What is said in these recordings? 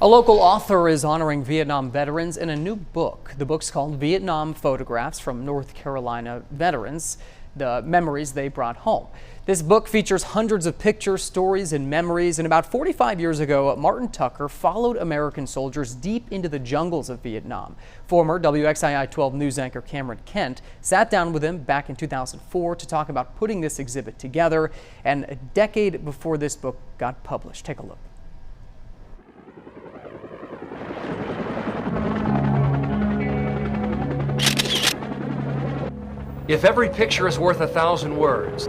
A local author is honoring Vietnam veterans in a new book. The book's called Vietnam Photographs from North Carolina Veterans, the memories they brought home. This book features hundreds of pictures, stories, and memories. And about 45 years ago, Martin Tucker followed American soldiers deep into the jungles of Vietnam. Former WXII 12 news anchor Cameron Kent sat down with him back in 2004 to talk about putting this exhibit together, and a decade before this book got published. Take a look. If every picture is worth 1,000 words,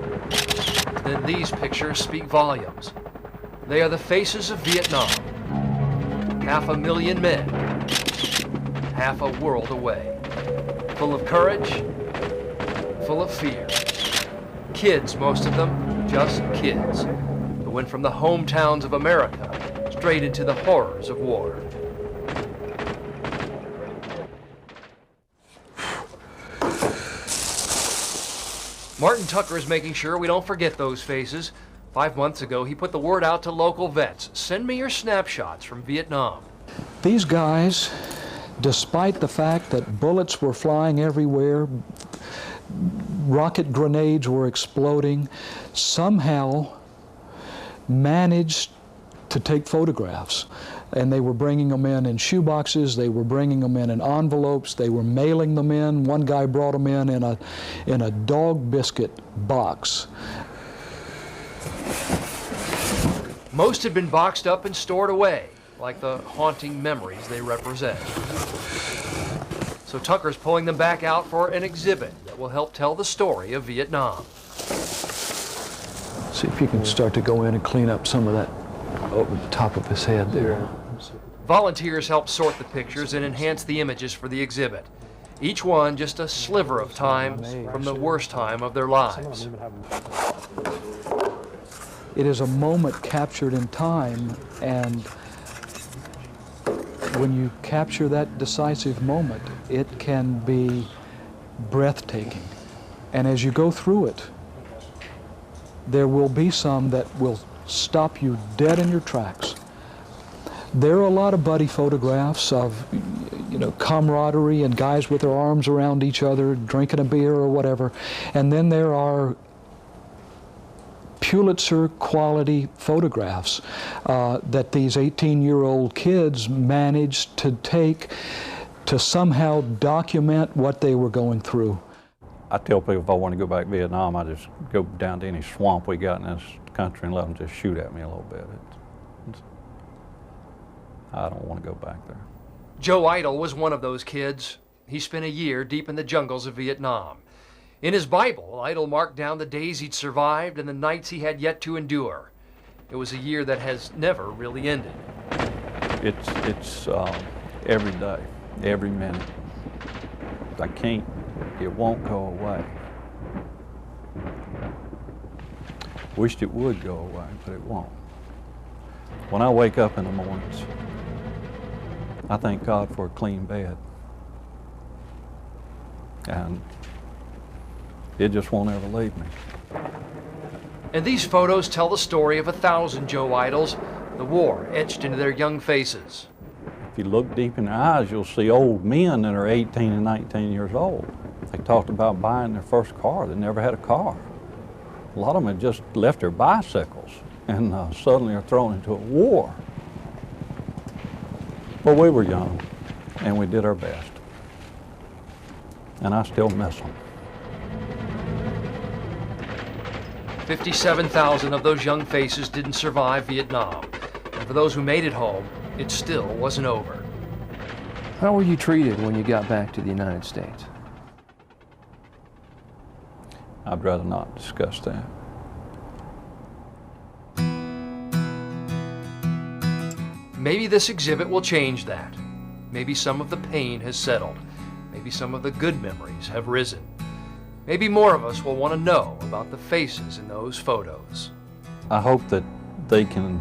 then these pictures speak volumes. They are the faces of Vietnam. 500,000 men, half a world away. Full of courage, full of fear. Kids, most of them, just kids, who went from the hometowns of America straight into the horrors of war. Martin Tucker is making sure we don't forget those faces. 5 months ago, he put the word out to local vets. Send me your snapshots from Vietnam. These guys, despite the fact that bullets were flying everywhere, rocket grenades were exploding, somehow managed to take photographs. And they were bringing them in shoeboxes, they were bringing them in envelopes, they were mailing them in. One guy brought them in a dog biscuit box. Most had been boxed up and stored away, like the haunting memories they represent. So Tucker's pulling them back out for an exhibit that will help tell the story of Vietnam. See if you can start to go in and clean up some of that over the top of his head there. Volunteers help sort the pictures and enhance the images for the exhibit. Each one just a sliver of time from the worst time of their lives. It is a moment captured in time, and when you capture that decisive moment, it can be breathtaking. And as you go through it, there will be some that will stop you dead in your tracks. There are a lot of buddy photographs of, camaraderie and guys with their arms around each other, drinking a beer or whatever. And then there are Pulitzer quality photographs that these 18-year-old kids managed to take to somehow document what they were going through. I tell people if I want to go back to Vietnam, I just go down to any swamp we got in this country and let them just shoot at me a little bit. I don't want to go back there. Joe Idle was one of those kids. He spent a year deep in the jungles of Vietnam. In his Bible, Idle marked down the days he'd survived and the nights he had yet to endure. It was a year that has never really ended. It's every day, every minute. It won't go away. Wished it would go away, but it won't. When I wake up in the mornings, I thank God for a clean bed. And it just won't ever leave me. And these photos tell the story of 1,000 Joe Idols, the war etched into their young faces. If you look deep in their eyes, you'll see old men that are 18 and 19 years old. They talked about buying their first car. They never had a car. A lot of them had just left their bicycles and suddenly are thrown into a war. But we were young, and we did our best. And I still miss them. 57,000 of those young faces didn't survive Vietnam. And for those who made it home, it still wasn't over. How were you treated when you got back to the United States? I'd rather not discuss that. Maybe this exhibit will change that. Maybe some of the pain has settled. Maybe some of the good memories have risen. Maybe more of us will want to know about the faces in those photos. I hope that they can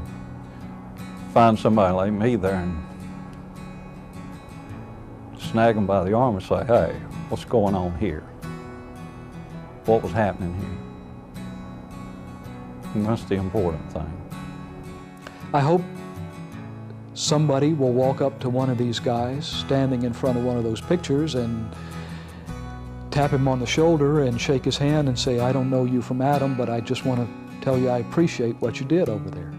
find somebody like me there and snag them by the arm and say, hey, what's going on here? What was happening here? And that's the important thing. I hope somebody will walk up to one of these guys standing in front of one of those pictures and tap him on the shoulder and shake his hand and say, "I don't know you from Adam, but I just want to tell you I appreciate what you did over there."